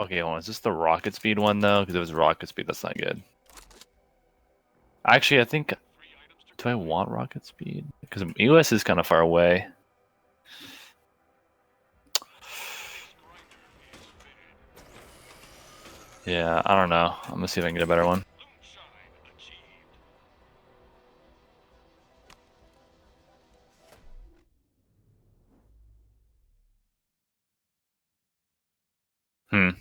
Okay, hold on. Is this the rocket speed one though? Because if it was rocket speed, that's not good. Actually, I think. Do I want rocket speed? Because US is kind of far away. Yeah, I don't know. I'm gonna see if I can get a better one. Hmm.